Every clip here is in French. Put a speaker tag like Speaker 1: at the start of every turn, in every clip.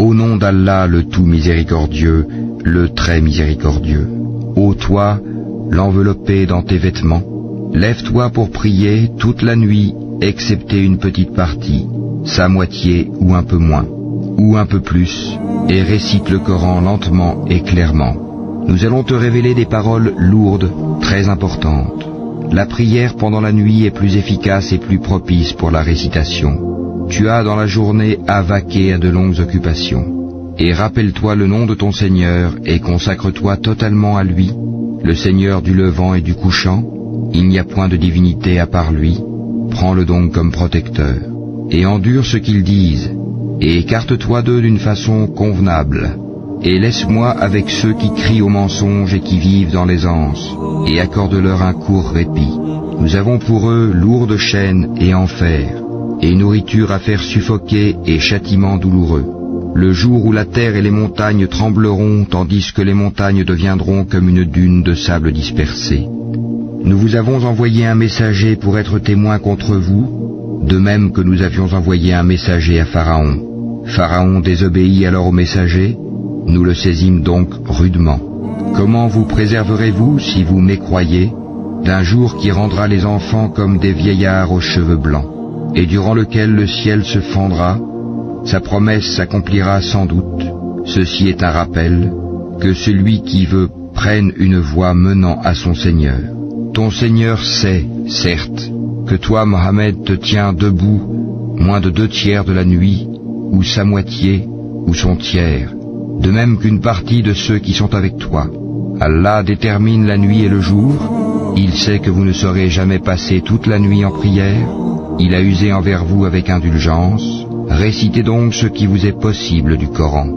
Speaker 1: Au nom d'Allah le tout miséricordieux, le très miséricordieux. Ô toi, l'enveloppé dans tes vêtements, lève-toi pour prier toute la nuit, excepté une petite partie, sa moitié ou un peu moins, ou un peu plus, et récite le Coran lentement et clairement. Nous allons te révéler des paroles lourdes, très importantes. La prière pendant la nuit est plus efficace et plus propice pour la récitation. Tu as dans la journée à vaquer à de longues occupations. Et rappelle-toi le nom de ton Seigneur et consacre-toi totalement à lui, le Seigneur du levant et du couchant. Il n'y a point de divinité à part lui. Prends-le donc comme protecteur. Et endure ce qu'ils disent, et écarte-toi d'eux d'une façon convenable. Et laisse-moi avec ceux qui crient au mensonge et qui vivent dans l'aisance, et accorde-leur un court répit. Nous avons pour eux lourdes chaînes et enfer, et nourriture à faire suffoquer et châtiment douloureux. Le jour où la terre et les montagnes trembleront, tandis que les montagnes deviendront comme une dune de sable dispersée. Nous vous avons envoyé un messager pour être témoin contre vous, de même que nous avions envoyé un messager à Pharaon. Pharaon désobéit alors au messager, nous le saisîmes donc rudement. Comment vous préserverez-vous si vous mécroyez d'un jour qui rendra les enfants comme des vieillards aux cheveux blancs, et durant lequel le ciel se fendra? Sa promesse s'accomplira sans doute. Ceci est un rappel, que celui qui veut prenne une voie menant à son Seigneur. Ton Seigneur sait, certes, que toi, Mohammed, te tiens debout moins de 2/3 de la nuit, ou sa moitié, ou son tiers, de même qu'une partie de ceux qui sont avec toi. Allah détermine la nuit et le jour. Il sait que vous ne saurez jamais passer toute la nuit en prière. Il a usé envers vous avec indulgence. Récitez donc ce qui vous est possible du Coran.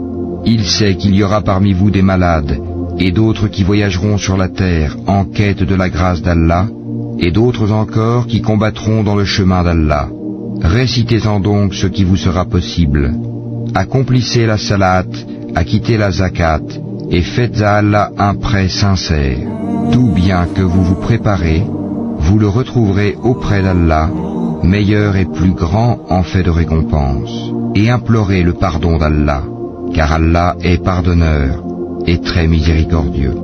Speaker 1: Il sait qu'il y aura parmi vous des malades, et d'autres qui voyageront sur la terre en quête de la grâce d'Allah, et d'autres encore qui combattront dans le chemin d'Allah. Récitez-en donc ce qui vous sera possible. Accomplissez la salat, acquittez la zakat, et faites à Allah un prêt sincère. Tout bien que vous vous préparez, vous le retrouverez auprès d'Allah, meilleur et plus grand en fait de récompense. Et implorez le pardon d'Allah, car Allah est pardonneur et très miséricordieux.